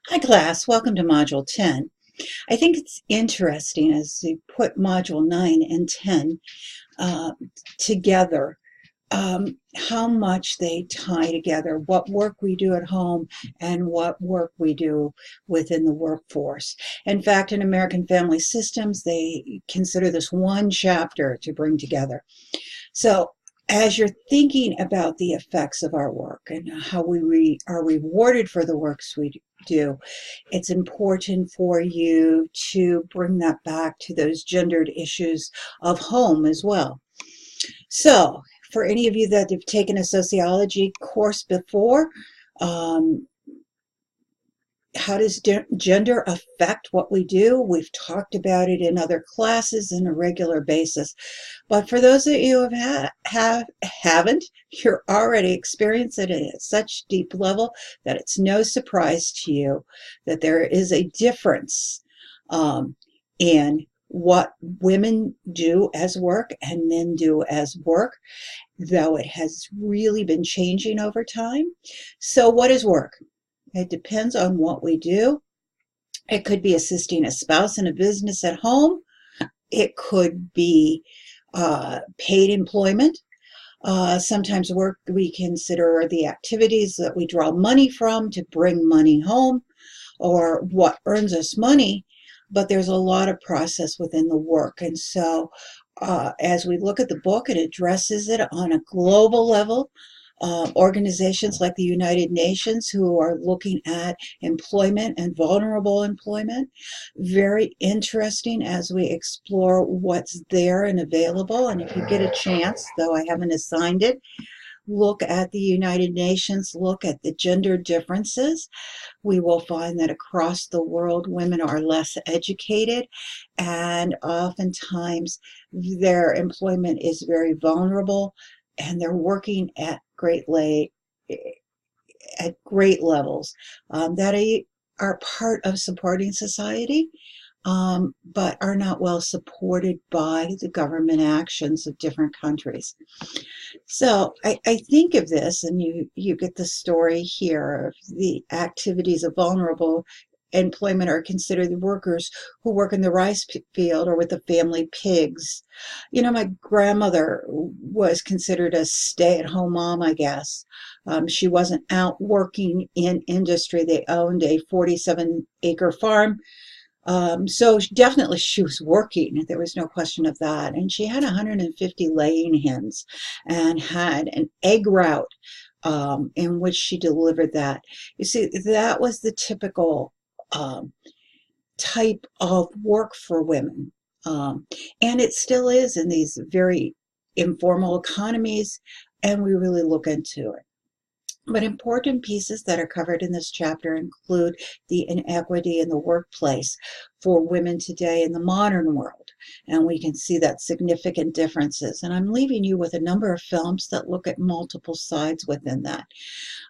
Hi class, welcome to Module 10. I think it's interesting as you put Module 9 and 10 uh, together, how much they tie together, what work we do at home and what work we do within the workforce. In fact, in American Family Systems, they consider this one chapter to bring together. So as you're thinking about the effects of our work and how we are rewarded for the works we do, it's important for you to bring that back to those gendered issues of home as well. So for any of you that have taken a sociology course before, um, how does gender affect what we do? We've talked about it in other classes on a regular basis. But for those of you who haven't, you're already experiencing it at such deep level that it's no surprise to you that there is a difference in what women do as work and men do as work, though it has really been changing over time. So what is work? It depends on what we do. It could be assisting a spouse in a business at home. It could be paid employment. Sometimes work we consider the activities that we draw money from to bring money home or what earns us money, but there's a lot of process within the work. And so as we look at the book, it addresses it on a global level. Organizations like the United Nations who are looking at employment and vulnerable employment. Very interesting as we explore what's there and available. And if you get a chance, though I haven't assigned it, look at the United Nations, look at the gender differences. We will find that across the world, women are less educated, and oftentimes their employment is very vulnerable, and they're working at great levels that are part of supporting society, but are not well supported by the government actions of different countries. So I think of this, and you get the story here of the activities of vulnerable employment are considered the workers who work in the rice field or with the family pigs. You know, my grandmother was considered a stay-at-home mom, I guess. She wasn't out working in industry. They owned a 47-acre farm, so definitely she was working. There was no question of that. And she had 150 laying hens and had an egg route in which she delivered that. You see, that was the typical um, type of work for women. And it still is in these very informal economies, and we really look into it. But important pieces that are covered in this chapter include the inequity in the workplace for women today in the modern world. And we can see that significant differences. And I'm leaving you with a number of films that look at multiple sides within that.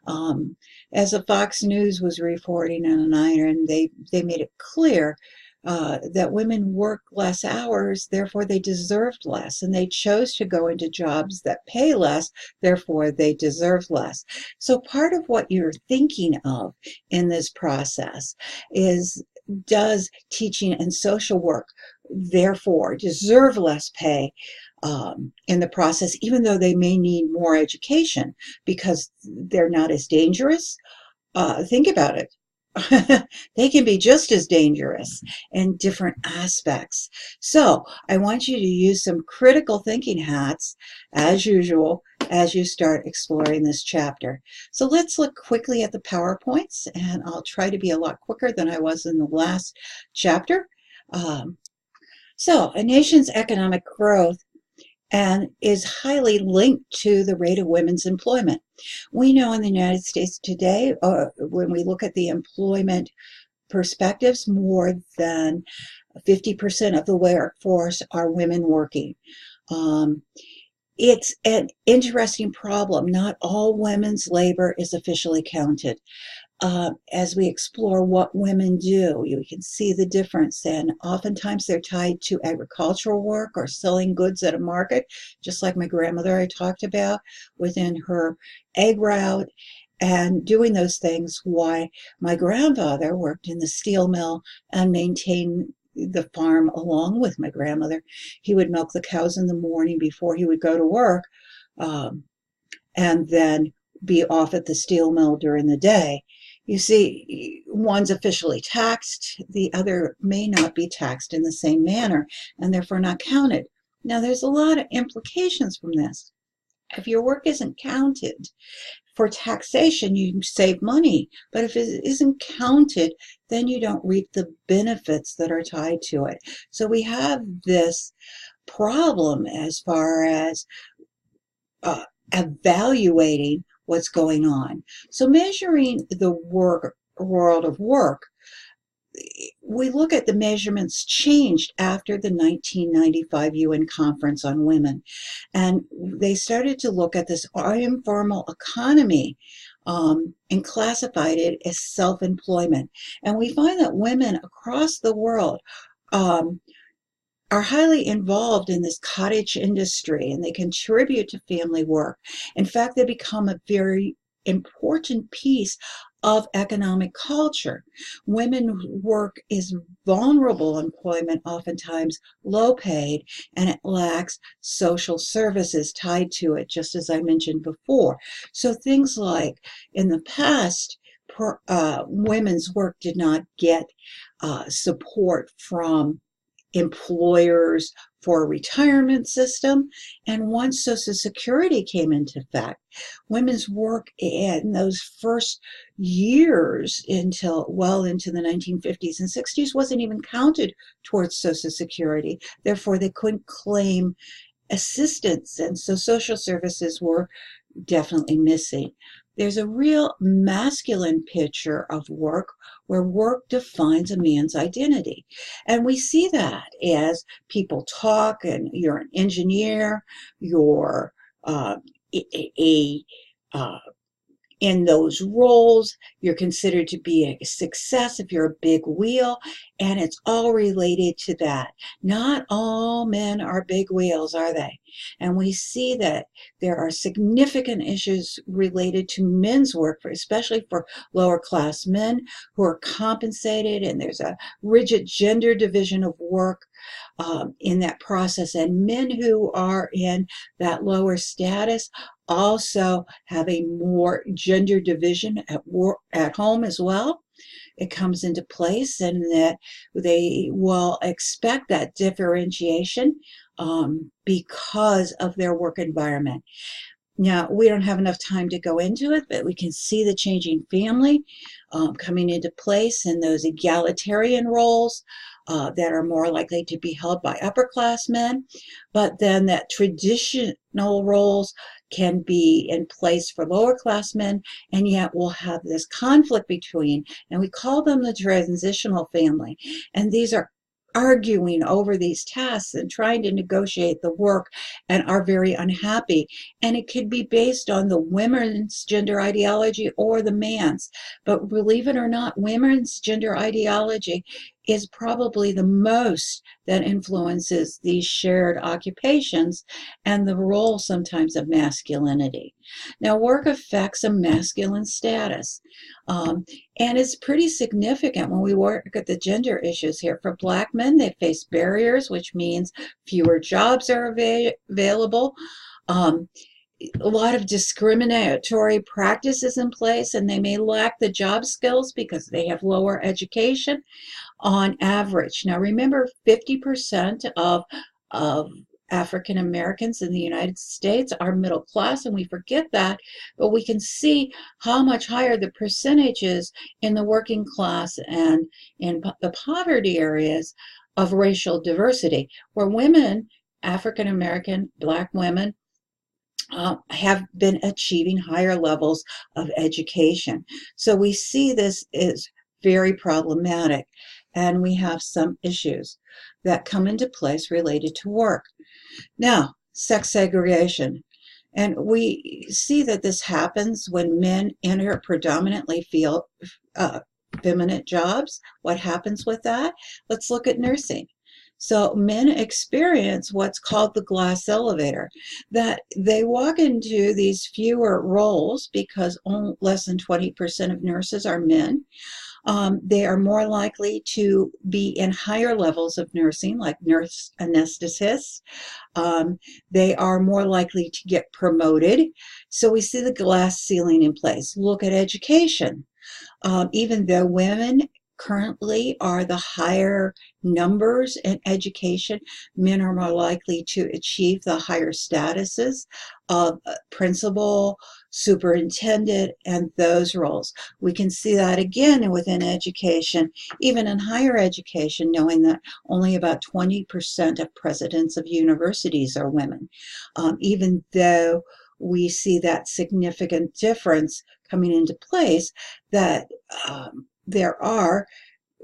Um, as a Fox News was reporting on an iron, they made it clear that women work less hours, therefore they deserved less, and they chose to go into jobs that pay less, therefore they deserve less. So part of what you're thinking of in this process is, does teaching and social work therefore deserve less pay in the process, even though they may need more education because they're not as dangerous? Think about it. They can be just as dangerous in different aspects. So I want you to use some critical thinking hats, as usual, as you start exploring this chapter. So let's look quickly at the PowerPoints, and I'll try to be a lot quicker than I was in the last chapter. Um, so a nation's economic growth and is highly linked to the rate of women's employment. We know in the United States today, when we look at the employment perspectives, more than 50% of the workforce are women working. Um, it's an interesting problem. Not all women's labor is officially counted. As we explore what women do, you can see the difference. And oftentimes they're tied to agricultural work or selling goods at a market, just like my grandmother I talked about within her egg route. and doing those things. Why my grandfather worked in the steel mill and maintained the farm along with my grandmother. He would milk the cows in the morning before he would go to work, um, and then be off at the steel mill during the day. You see, one's officially taxed, the other may not be taxed in the same manner and therefore not counted. Now, there's a lot of implications from this. If your work isn't counted for taxation, you save money. But if it isn't counted, then you don't reap the benefits that are tied to it. So we have this problem as far as evaluating what's going on. So measuring the world of work, we look at the measurements changed after the 1995 UN Conference on Women. And they started to look at this informal economy and classified it as self-employment. And we find that women across the world are highly involved in this cottage industry, and they contribute to family work. In fact, they become a very important piece of economic culture. Women's work is vulnerable employment, oftentimes low paid, and it lacks social services tied to it, just as I mentioned before. So things like in the past, women's work did not get support from employers for a retirement system. And once Social Security came into effect, women's work in those first years until well into the 1950s and 60s wasn't even counted towards Social Security. Therefore, they couldn't claim assistance. And so social services were definitely missing. There's a real masculine picture of work where work defines a man's identity. And we see that as people talk, and you're an engineer, you're in those roles, you're considered to be a success if you're a big wheel, and it's all related to that. Not all men are big wheels, are they? And we see that there are significant issues related to men's work, especially for lower class men who are compensated, and there's a rigid gender division of work in that process. And men who are in that lower status also have a more gender division at work, at home as well. It comes into place, and that they will expect that differentiation because of their work environment. Now, we don't have enough time to go into it, but we can see the changing family coming into place, and those egalitarian roles that are more likely to be held by upper class men, but then that traditional roles can be in place for lower class men, and yet we'll have this conflict between, and we call them the transitional family. And these are arguing over these tasks and trying to negotiate the work and are very unhappy. And it could be based on the women's gender ideology or the man's. But believe it or not, women's gender ideology is probably the most that influences these shared occupations and the role sometimes of masculinity. Now, work affects a masculine status, and it's pretty significant when we work at the gender issues here. For Black men, they face barriers, which means fewer jobs are available. A lot of discriminatory practices in place, and they may lack the job skills because they have lower education on average. Now, remember, 50% of African Americans in the United States are middle class, and we forget that, but we can see how much higher the percentage is in the working class and in the poverty areas of racial diversity, where women, African American, Black women, have been achieving higher levels of education. So we see this is very problematic, and we have some issues that come into place related to work. Now, sex segregation. And we see that this happens when men enter predominantly feminine jobs. What happens with that? Let's look at nursing. So men experience what's called the glass elevator, that they walk into these fewer roles because less than 20% of nurses are men. They are more likely to be in higher levels of nursing, like nurse anesthetists. They are more likely to get promoted. So we see the glass ceiling in place. Look at education. Even though women currently are the higher numbers in education, men are more likely to achieve the higher statuses of principal, superintendent, and those roles. We can see that again within education, even in higher education, knowing that only about 20% of presidents of universities are women. Even though we see that significant difference coming into place, that there are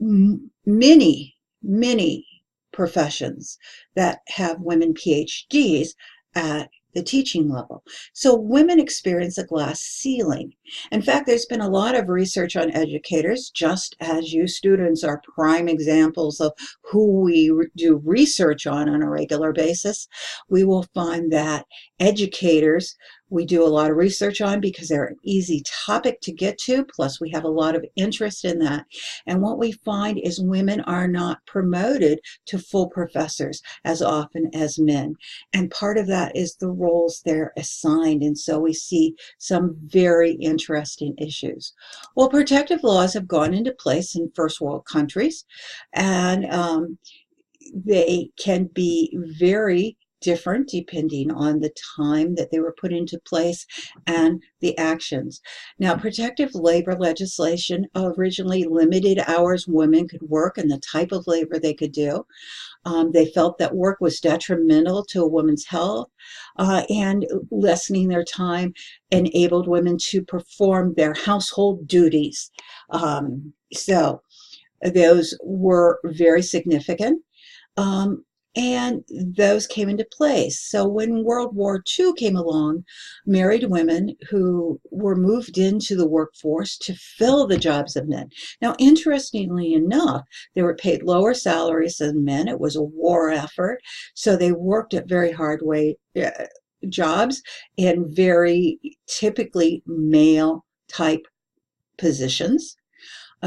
many, many professions that have women PhDs at the teaching level. So women experience a glass ceiling. In fact, there's been a lot of research on educators, just as you students are prime examples of who we do research on a regular basis. We will find that educators we do a lot of research on because they're an easy topic to get to, plus we have a lot of interest in that. And what we find is women are not promoted to full professors as often as men. And part of that is the roles they're assigned. And so we see some very interesting issues. Well, protective laws have gone into place in first world countries, and they can be very different depending on the time that they were put into place and the actions. Now, protective labor legislation originally limited hours women could work and the type of labor they could do. They felt that work was detrimental to a woman's health, and lessening their time enabled women to perform their household duties. So those were very significant. And those came into place. So when World War II came along, married women who were moved into the workforce to fill the jobs of men. Now, interestingly enough, they were paid lower salaries than men. It was a war effort. So they worked at very hard jobs in very typically male type positions,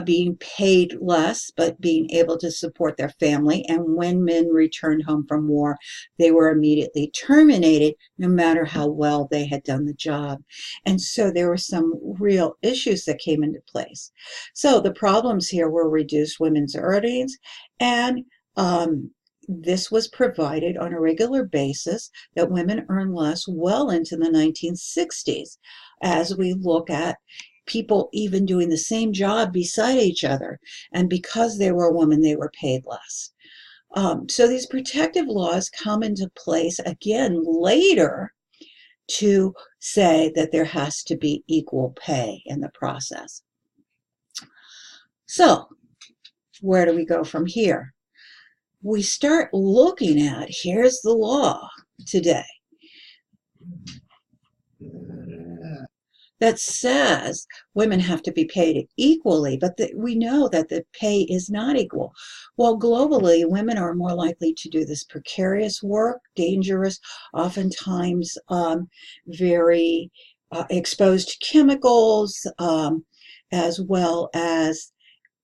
being paid less, but being able to support their family. And when men returned home from war, they were immediately terminated, no matter how well they had done the job. And so there were some real issues that came into place. So the problems here were reduced women's earnings, and this was provided on a regular basis, that women earn less well into the 1960s, as we look at people even doing the same job beside each other. And because they were a woman, they were paid less. So these protective laws come into place again later to say that there has to be equal pay in the process. So where do we go from here? We start looking at, here's the law today that says women have to be paid equally, but we know that the pay is not equal. Well, globally, women are more likely to do this precarious work, dangerous, oftentimes very exposed to chemicals, as well as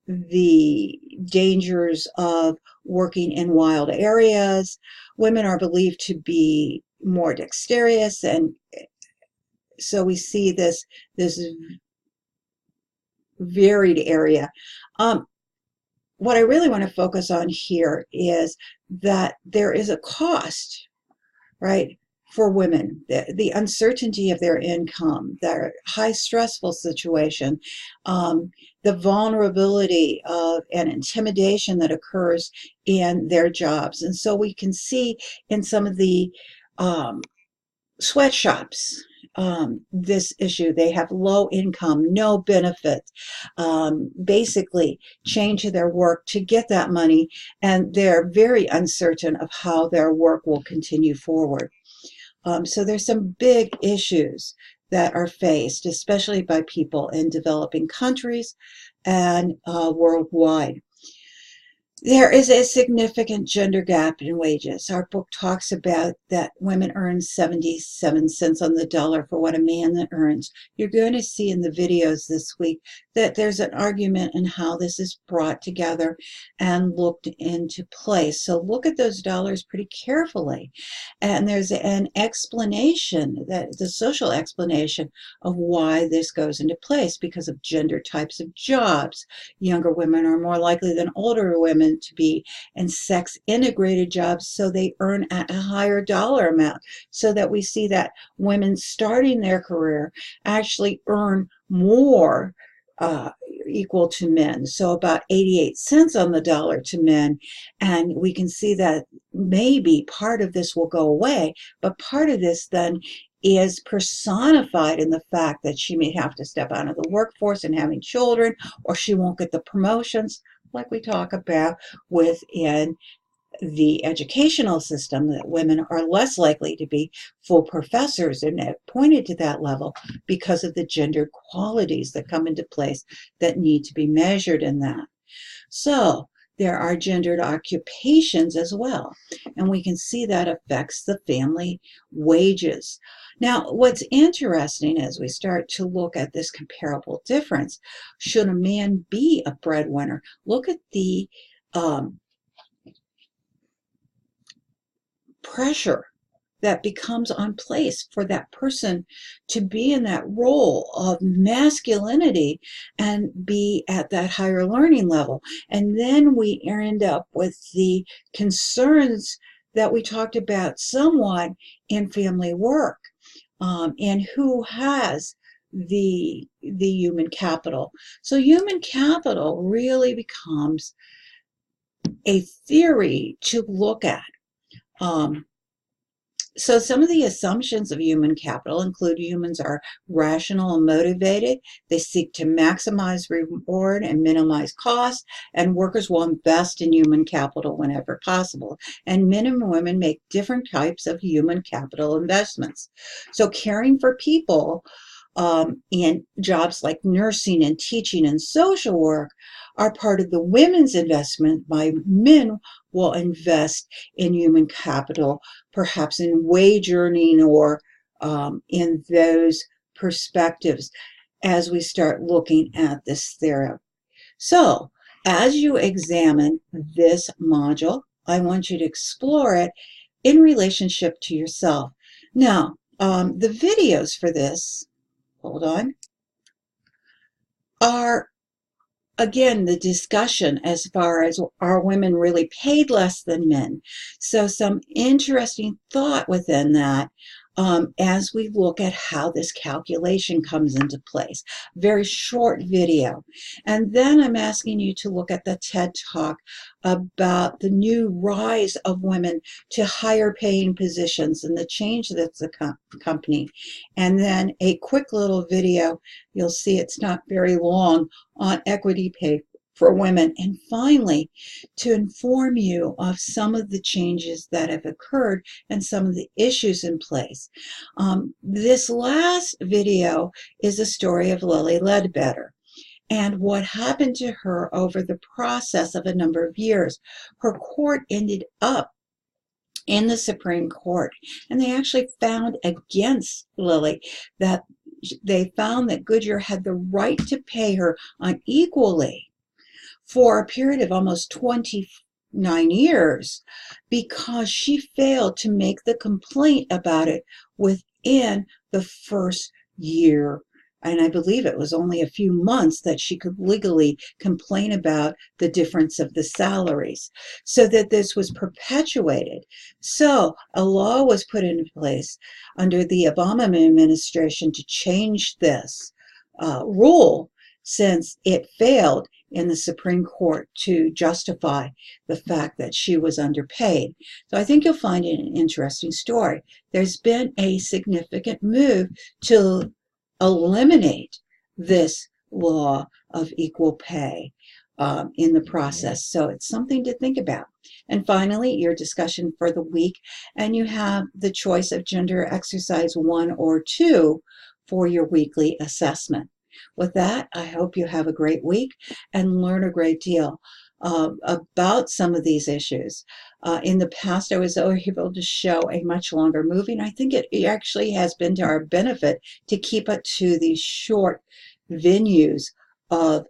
the dangers of working in wild areas. Women are believed to be more dexterous, and so we see this varied area. What I really want to focus on here is that there is a cost, right, for women. The uncertainty of their income, their high stressful situation, the vulnerability of and intimidation that occurs in their jobs. And so we can see in some of the sweatshops, this issue. They have low income, no benefits, basically chained to their work to get that money, and they're very uncertain of how their work will continue forward. So there's some big issues that are faced, especially by people in developing countries and worldwide. There is a significant gender gap in wages. Our book talks about that women earn 77 cents on the dollar for what a man earns. You're going to see in the videos this week that there's an argument in how this is brought together and looked into place. So look at those dollars pretty carefully. And there's an explanation, that the social explanation of why this goes into place because of gender types of jobs. Younger women are more likely than older women to be in sex integrated jobs, so they earn at a higher dollar amount, so that we see that women starting their career actually earn more, equal to men, so about 88 cents on the dollar to men. And we can see that maybe part of this will go away, but part of this then is personified in the fact that she may have to step out of the workforce and having children, or she won't get the promotions like we talk about within the educational system, that women are less likely to be full professors and appointed to that level because of the gender qualities that come into place that need to be measured in that. So there are gendered occupations as well, and we can see that affects the family wages. Now, what's interesting as we start to look at this comparable difference, should a man be a breadwinner? Look at the pressure that becomes on place for that person to be in that role of masculinity and be at that higher learning level. And then we end up with the concerns that we talked about somewhat in family work, and who has the human capital. So human capital really becomes a theory to look at. So some of the assumptions of human capital include humans are rational and motivated. They seek to maximize reward and minimize costs, and workers will invest in human capital whenever possible. And men and women make different types of human capital investments. So caring for people in jobs like nursing and teaching and social work are part of the women's investment. By men will invest in human capital, perhaps in wage earning or in those perspectives as we start looking at this theory. So as you examine this module, I want you to explore it in relationship to yourself. Now, the videos for this, hold on, are again the discussion as far as, are women really paid less than men? So some interesting thought within that, as we look at how this calculation comes into place. Very short video. And then I'm asking you to look at the TED Talk about the new rise of women to higher paying positions and the change that's accompanying. And then a quick little video, you'll see it's not very long, on equity pay for women. And finally, to inform you of some of the changes that have occurred and some of the issues in place. This last video is a story of Lilly Ledbetter and what happened to her over the process of a number of years. Her court ended up in the Supreme Court, and they actually found against Lilly, that they found that Goodyear had the right to pay her unequally for a period of almost 29 years because she failed to make the complaint about it within the first year. And I believe it was only a few months that she could legally complain about the difference of the salaries, so that this was perpetuated. So a law was put into place under the Obama administration to change this rule, since it failed in the Supreme Court to justify the fact that she was underpaid. So I think you'll find it an interesting story. There's been a significant move to eliminate this law of equal pay in the process. So it's something to think about. And finally, your discussion for the week, and you have the choice of gender exercise 1 or 2 for your weekly assessment. With that, I hope you have a great week and learn a great deal. about some of these issues. In the past, I was able to show a much longer movie, and I think it actually has been to our benefit to keep it to these short venues of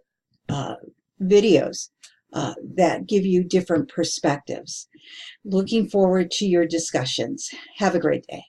videos that give you different perspectives. Looking forward to your discussions. Have a great day.